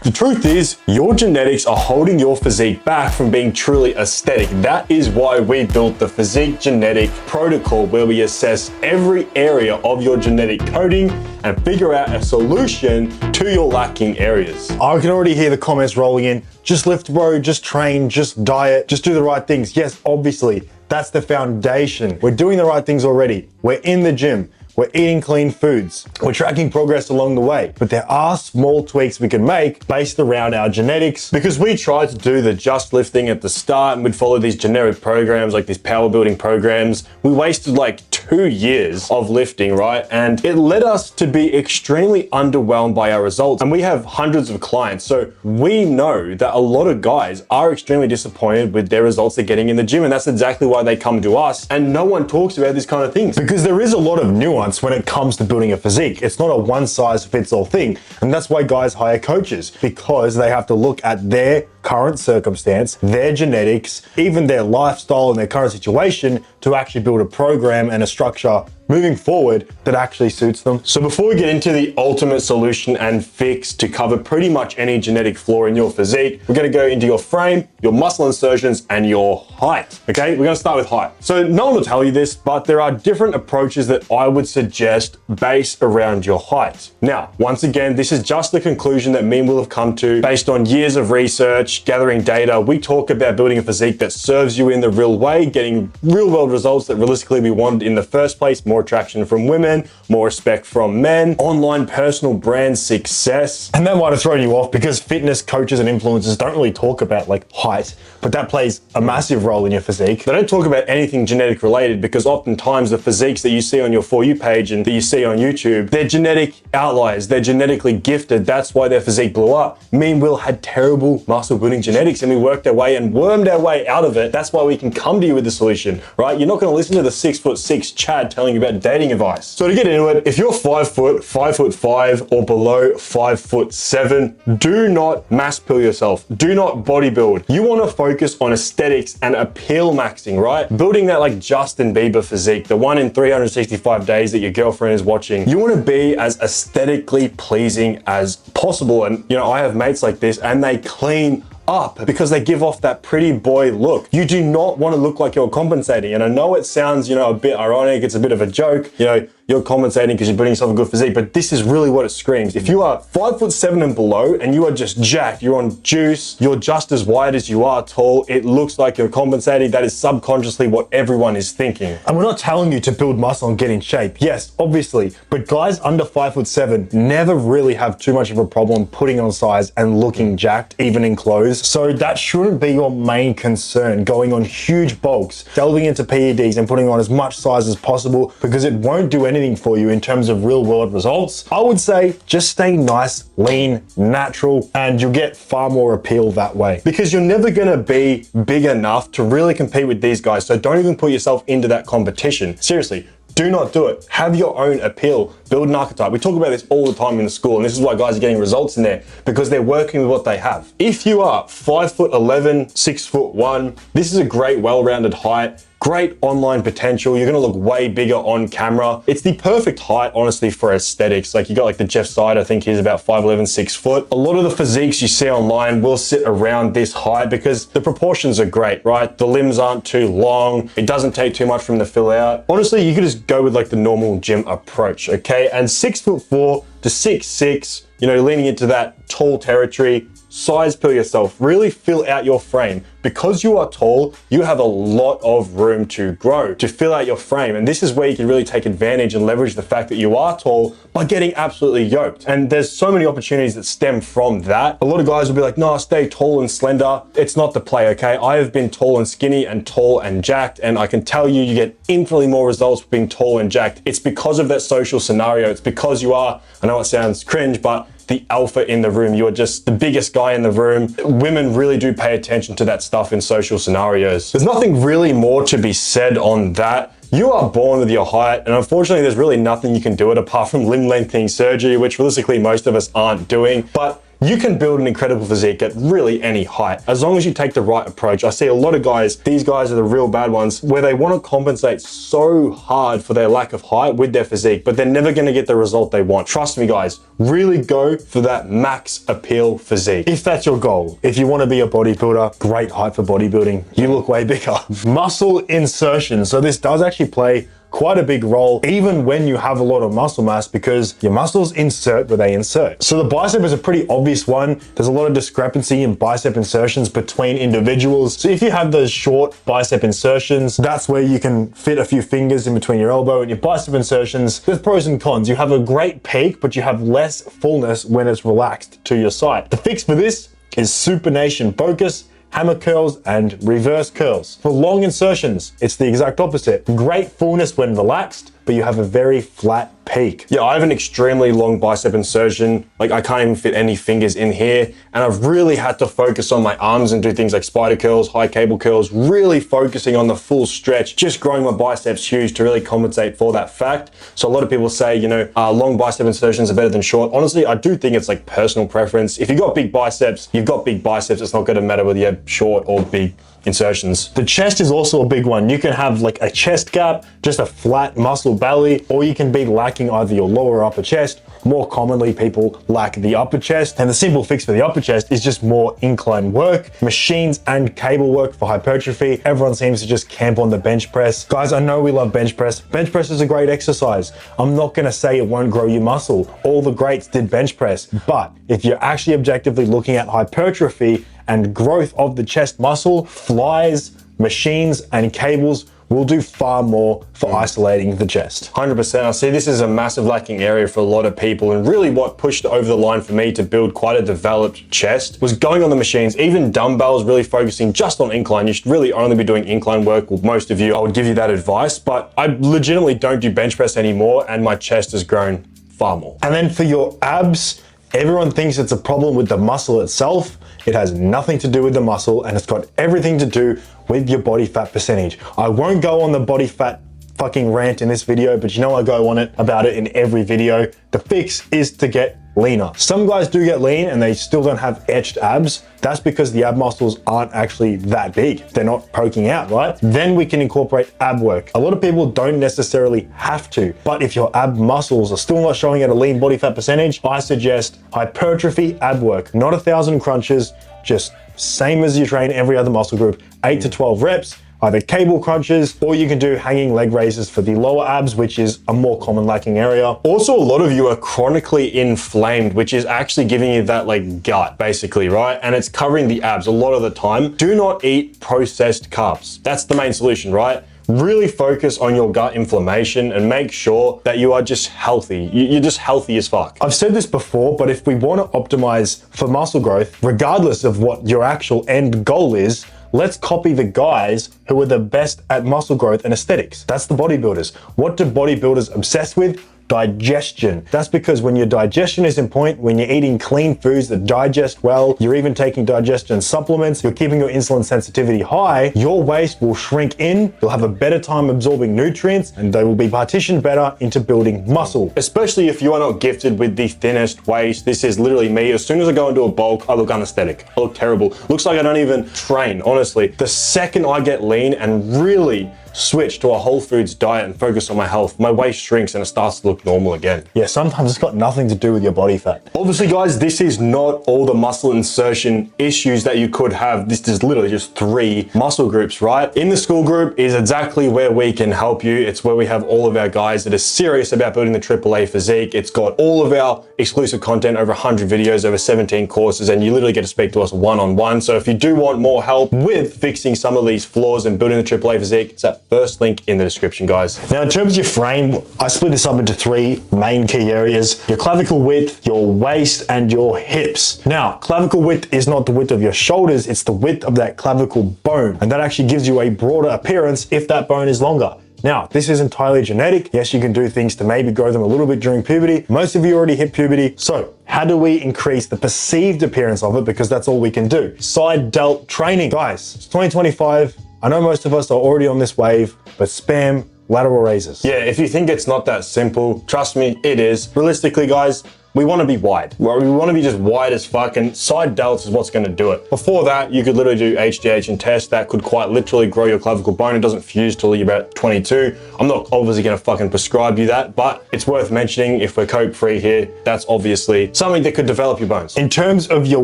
The truth is, your genetics are holding your physique back from being truly aesthetic. That is why we built the Physique Genetic Protocol, where we assess every area of your genetic coding and figure out a solution to your lacking areas. I can already hear the comments rolling in. Just lift, bro, just train, just diet, just do the right things. Yes, obviously, that's the foundation. We're doing the right things already. We're in the gym. We're eating clean foods. We're tracking progress along the way. But there are small tweaks we can make based around our genetics, because we tried to do the just lifting at the start and we'd follow these generic programs like these power building programs. We wasted like 2 years of lifting, right? And it led us to be extremely underwhelmed by our results. And we have hundreds of clients. So we know that a lot of guys are extremely disappointed with their results they're getting in the gym. And that's exactly why they come to us. And no one talks about these kind of things, because there is a lot of nuance when it comes to building a physique. It's not a one size fits all thing. And that's why guys hire coaches, because they have to look at their current circumstance, their genetics, even their lifestyle and their current situation to actually build a program and a structure moving forward that actually suits them. So before we get into the ultimate solution and fix to cover pretty much any genetic flaw in your physique, we're gonna go into your frame, your muscle insertions, and your height, okay? We're gonna start with height. So no one will tell you this, but there are different approaches that I would suggest based around your height. Now, once again, this is just the conclusion that me and Will have come to based on years of research, gathering data. We talk about building a physique that serves you in the real way, getting real world results that realistically we wanted in the first place, more attraction from women, more respect from men, online personal brand success. And that might have thrown you off because fitness coaches and influencers don't really talk about like height, but that plays a massive role in your physique. They don't talk about anything genetic related, because oftentimes the physiques that you see on your For You page and that you see on YouTube, they're genetic outliers. They're genetically gifted. That's why their physique blew up. Me and Will had terrible muscle building genetics and we worked our way and wormed our way out of it. That's why we can come to you with the solution, right? You're not going to listen to the 6'6" Chad telling you about dating advice. So to get into it, if you're 5 foot, 5'5", or below 5'7", do not mass pill yourself. Do not bodybuild. You want to focus on aesthetics and appeal maxing, right? Building that like Justin Bieber physique, the one in 365 days that your girlfriend is watching. You want to be as aesthetically pleasing as possible. And you know, I have mates like this and they clean up because they give off that pretty boy look. You do not want to look like you're compensating. And I know it sounds, you know, a bit ironic. It's a bit of a joke. You know, you're compensating because you're building yourself a good physique, but this is really what it screams. If you are 5'7" and below and you are just jacked, you're on juice, you're just as wide as you are tall, it looks like you're compensating. That is subconsciously what everyone is thinking. And we're not telling you to build muscle and get in shape. Yes, obviously, but guys under 5'7" never really have too much of a problem putting on size and looking jacked, even in clothes. So that shouldn't be your main concern, going on huge bulks, delving into PEDs and putting on as much size as possible, because it won't do anything for you in terms of real world results. I would say just stay nice, lean, natural, and you'll get far more appeal that way, because you're never gonna be big enough to really compete with these guys. So don't even put yourself into that competition. Seriously. Do not do it. Have your own appeal. Build an archetype. We talk about this all the time in the school, and this is why guys are getting results in there, because they're working with what they have. If you are 5'11", 6'1", this is a great, well-rounded height. Great online potential. You're gonna look way bigger on camera. It's the perfect height, honestly, for aesthetics. Like you got like the Jeff Side, I think he's about 5'11", 6 foot. A lot of the physiques you see online will sit around this height because the proportions are great, right? The limbs aren't too long. It doesn't take too much from the fill out. Honestly, you could just go with like the normal gym approach, okay? And 6'4" to 6'6", you know, leaning into that tall territory, size pill yourself, really fill out your frame. Because you are tall, you have a lot of room to grow, to fill out your frame. And this is where you can really take advantage and leverage the fact that you are tall by getting absolutely yoked. And there's so many opportunities that stem from that. A lot of guys will be like, no, stay tall and slender. It's not the play, okay? I have been tall and skinny and tall and jacked, and I can tell you, you get infinitely more results with being tall and jacked. It's because of that social scenario. It's because you are, I know it sounds cringe, but the alpha in the room. You are just the biggest guy in the room. Women really do pay attention to that stuff in social scenarios. There's nothing really more to be said on that. You are born with your height, and unfortunately there's really nothing you can do it apart from limb lengthening surgery, which realistically most of us aren't doing. But You can build an incredible physique at really any height, as long as you take the right approach. I see a lot of guys, these guys are the real bad ones, where they want to compensate so hard for their lack of height with their physique, but they're never going to get the result they want. Trust me guys, really go for that max appeal physique. If that's your goal, if you want to be a bodybuilder, great height for bodybuilding, you look way bigger. Muscle insertion. So this does actually play quite a big role even when you have a lot of muscle mass, because your muscles insert where they insert. So the bicep is a pretty obvious one. There's a lot of discrepancy in bicep insertions between individuals. So if you have those short bicep insertions, that's where you can fit a few fingers in between your elbow and your bicep insertions. There's pros and cons. You have a great peak, but you have less fullness when it's relaxed to your side. The fix for this is supination focus, hammer curls, and reverse curls. For long insertions, it's the exact opposite. Great fullness when relaxed, but you have a very flat peak. Yeah, I have an extremely long bicep insertion. Like I can't even fit any fingers in here. And I've really had to focus on my arms and do things like spider curls, high cable curls, really focusing on the full stretch, just growing my biceps huge to really compensate for that fact. So a lot of people say, you know, long bicep insertions are better than short. Honestly, I do think it's like personal preference. If you've got big biceps, you've got big biceps. It's not gonna matter whether you have short or big insertions. The chest is also a big one. You can have like a chest gap, just a flat muscle belly, or you can be lacking either your lower or upper chest. More commonly, people lack the upper chest, and the simple fix for the upper chest is just more incline work, machines and cable work for hypertrophy. Everyone seems to just camp on the bench press. Guys, I know we love bench press. Bench press is a great exercise. I'm not gonna say it won't grow your muscle. All the greats did bench press, but if you're actually objectively looking at hypertrophy and growth of the chest muscle, flies, machines, and cables will do far more for isolating the chest. 100%. I see this is a massive lacking area for a lot of people, and really what pushed over the line for me to build quite a developed chest was going on the machines, even dumbbells, really focusing just on incline. You should really only be doing incline work. Well, most of you, I would give you that advice, but I legitimately don't do bench press anymore, and my chest has grown far more. And then for your abs, everyone thinks it's a problem with the muscle itself. It has nothing to do with the muscle, and it's got everything to do with your body fat percentage. I won't go on the body fat fucking rant in this video, but you know I go on it about it in every video. The fix is to get leaner. Some guys do get lean and they still don't have etched abs. That's because the ab muscles aren't actually that big. They're not poking out, right? Then we can incorporate ab work. A lot of people don't necessarily have to, but if your ab muscles are still not showing at a lean body fat percentage, I suggest hypertrophy ab work. Not 1,000 crunches, just same as you train every other muscle group, 8 to 12 reps, either cable crunches, or you can do hanging leg raises for the lower abs, which is a more common lacking area. Also, a lot of you are chronically inflamed, which is actually giving you that like gut basically, right? And it's covering the abs a lot of the time. Do not eat processed carbs. That's the main solution, right? Really focus on your gut inflammation and make sure that you are just healthy. You're just healthy as fuck. I've said this before, but if we want to optimize for muscle growth, regardless of what your actual end goal is, let's copy the guys who are the best at muscle growth and aesthetics. That's the bodybuilders. What do bodybuilders obsess with? Digestion. That's because when your digestion is in point, when you're eating clean foods that digest well, you're even taking digestion supplements, you're keeping your insulin sensitivity high, your waist will shrink in, you'll have a better time absorbing nutrients, and they will be partitioned better into building muscle. Especially if you are not gifted with the thinnest waist. This is literally me. As soon as I go into a bulk, I look unaesthetic. I look terrible. Looks like I don't even train, honestly. The second I get lean and really switch to a whole foods diet and focus on my health, my waist shrinks and it starts to look normal again. Yeah, sometimes it's got nothing to do with your body fat. Obviously, guys, this is not all the muscle insertion issues that you could have. This is literally just 3 muscle groups, right? In the Skool group is exactly where we can help you. It's where we have all of our guys that are serious about building the AAA physique. It's got all of our exclusive content, over 100 videos, over 17 courses, and you literally get to speak to us one-on-one. So if you do want more help with fixing some of these flaws and building the AAA physique, it's that first link in the description, guys. Now, in terms of your frame, I split this up into 3 main key areas: your clavicle width, your waist, and your hips. Now, clavicle width is not the width of your shoulders, it's the width of that clavicle bone. And that actually gives you a broader appearance if that bone is longer. Now, this is entirely genetic. Yes, you can do things to maybe grow them a little bit during puberty. Most of you already hit puberty. So how do we increase the perceived appearance of it? Because that's all we can do. Side delt training. Guys, it's 2025. I know most of us are already on this wave, but spam lateral raises. Yeah, if you think it's not that simple, trust me, it is. Realistically, guys, we want to be wide. We want to be just wide as fuck, and side delts is what's going to do it. Before that, you could literally do HGH and test. That could quite literally grow your clavicle bone. It doesn't fuse till you're about 22. I'm not obviously going to fucking prescribe you that, but it's worth mentioning if we're cope free here, that's obviously something that could develop your bones. In terms of your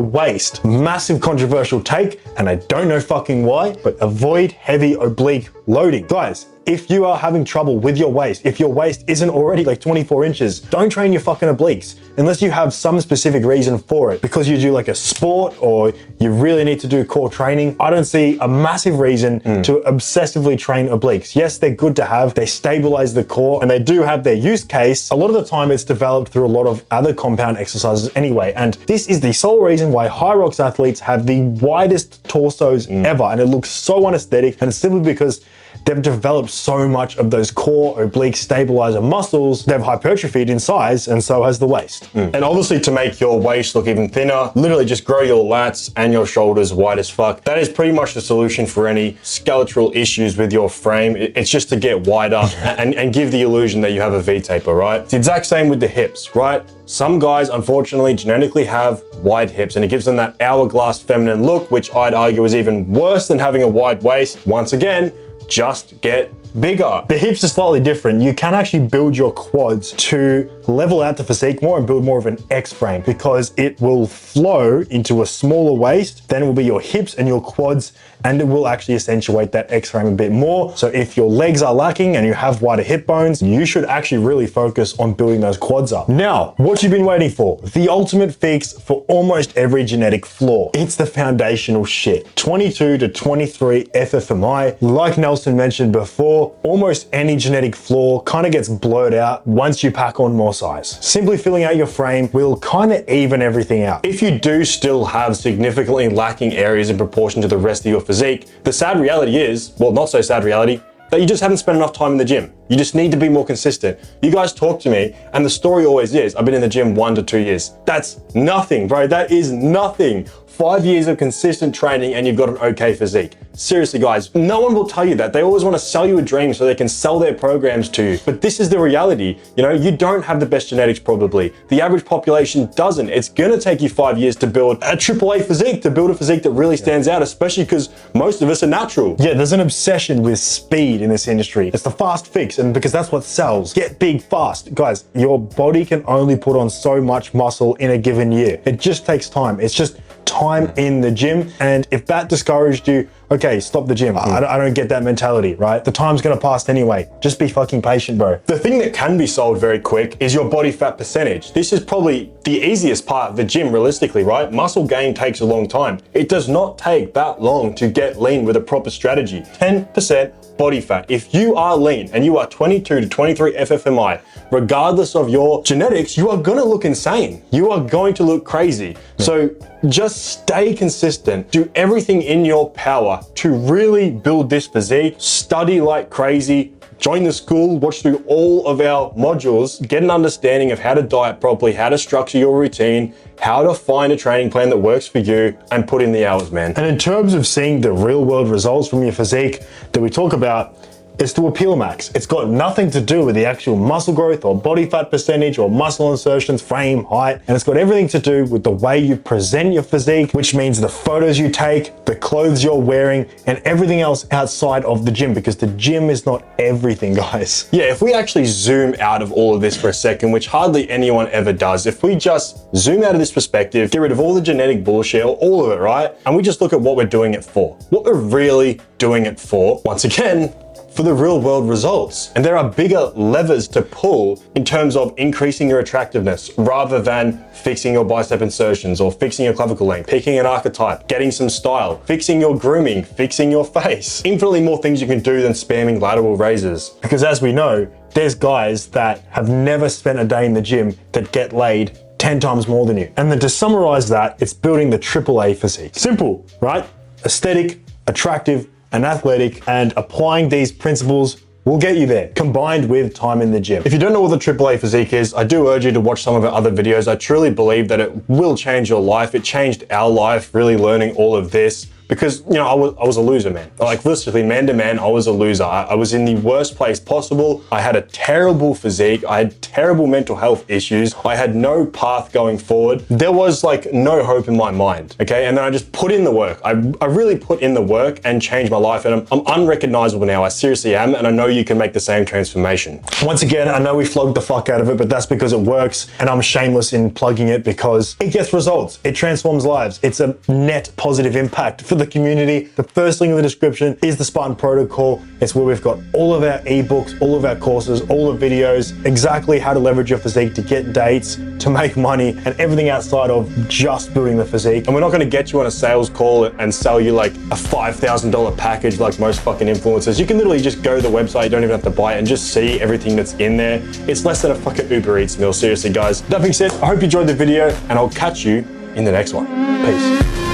waist, massive controversial take, and I don't know fucking why, but avoid heavy oblique loading. Guys, if you are having trouble with your waist, if your waist isn't already like 24 inches, don't train your fucking obliques unless you have some specific reason for it, because you do like a sport or you really need to do core training. I don't see a massive reason to obsessively train obliques. Yes, they're good to have. They stabilize the core and they do have their use case. A lot of the time it's developed through a lot of other compound exercises anyway. And this is the sole reason why high rocks athletes have the widest torsos ever. And it looks so unaesthetic. And it's simply because they've developed so much of those core oblique stabilizer muscles. They've hypertrophied in size, and so has the waist. And obviously, to make your waist look even thinner, literally just grow your lats and your shoulders wide as fuck. That is pretty much the solution for any skeletal issues with your frame. It's just to get wider and give the illusion that you have a V-taper, right? It's the exact same with the hips, right? Some guys, unfortunately, genetically have wide hips, and it gives them that hourglass feminine look, which I'd argue is even worse than having a wide waist. Once again, just get bigger. The hips are slightly different. You can actually build your quads to level out the physique more and build more of an X frame, because it will flow into a smaller waist, then it will be your hips and your quads, and it will actually accentuate that X frame a bit more. So if your legs are lacking and you have wider hip bones, you should actually really focus on building those quads up. Now, what you've been waiting for, the ultimate fix for almost every genetic flaw. It's the foundational shit. 22 to 23 FFMI. Like Nelson mentioned before, almost any genetic flaw kind of gets blurred out once you pack on more size. Simply filling out your frame will kind of even everything out. If you do still have significantly lacking areas in proportion to the rest of your physique, the sad reality is, well, not so sad reality, that you just haven't spent enough time in the gym. You just need to be more consistent. You guys talk to me, and the story always is, I've been in the gym 1 to 2 years. That's nothing, bro. That is nothing. 5 years of consistent training and you've got an okay physique. Seriously, guys, no one will tell you that. They always want to sell you a dream so they can sell their programs to you. But this is the reality. You know, you don't have the best genetics probably. The average population doesn't. It's gonna take you 5 years to build a AAA physique, to build a physique that really stands out, especially because most of us are natural. Yeah, there's an obsession with speed in this industry. It's the fast fix, and because that's what sells. Get big fast. Guys, your body can only put on so much muscle in a given year. It just takes time. It's just time in the gym. And if that discouraged you, okay, stop the gym. I don't get that mentality, right? The time's gonna pass anyway. Just be fucking patient, bro. The thing that can be sold very quick is your body fat percentage. This is probably the easiest part of the gym, realistically, right? Muscle gain takes a long time. It does not take that long to get lean with a proper strategy. 10% body fat. If you are lean and you are 22 to 23 FFMI, regardless of your genetics, you are gonna look insane. You are going to look crazy. So just stay consistent. Do everything in your power to really build this physique. Study like crazy. Join the school, watch through all of our modules, get an understanding of how to diet properly, how to structure your routine, how to find a training plan that works for you, and put in the hours, man. And in terms of seeing the real world results from your physique that we talk about, is to appeal max. It's got nothing to do with the actual muscle growth or body fat percentage or muscle insertions, frame, height, and it's got everything to do with the way you present your physique, which means the photos you take, the clothes you're wearing, and everything else outside of the gym, because the gym is not everything, guys. Yeah, if we actually zoom out of all of this for a second, which hardly anyone ever does, if we just zoom out of this perspective, get rid of all the genetic bullshit, all of it, right? And we just look at what we're doing it for. What we're really doing it for, once again, for the real world results. And there are bigger levers to pull in terms of increasing your attractiveness rather than fixing your bicep insertions or fixing your clavicle length, picking an archetype, getting some style, fixing your grooming, fixing your face. Infinitely more things you can do than spamming lateral raises. Because as we know, there's guys that have never spent a day in the gym that get laid 10 times more than you. And then to summarize that, it's building the AAA physique. Simple, right? Aesthetic, attractive, and athletic, and applying these principles will get you there, combined with time in the gym. If you don't know what the AAA physique is, I do urge you to watch some of our other videos. I truly believe that it will change your life. It changed our life, really learning all of this. because, you know, I was a loser, man. Like literally man to man, I was a loser. I was in the worst place possible. I had a terrible physique. I had terrible mental health issues. I had no path going forward. There was like no hope in my mind, okay? And then I just put in the work. I really put in the work and changed my life, and I'm unrecognizable now. I seriously am, and I know you can make the same transformation. Once again, I know we flogged the fuck out of it, but that's because it works, and I'm shameless in plugging it because it gets results. It transforms lives. It's a net positive impact for the community. The first link in the description is the Spartan Protocol. It's where we've got all of our ebooks, all of our courses, all the videos, exactly how to leverage your physique to get dates, to make money, and everything outside of just building the physique. And we're not going to get you on a sales call and sell you like a $5,000 package like most fucking influencers. You can literally just go to the website, you don't even have to buy it, and just see everything that's in there. It's less than a fucking Uber Eats meal, seriously guys. That being said, I hope you enjoyed the video, and I'll catch you in the next one. Peace.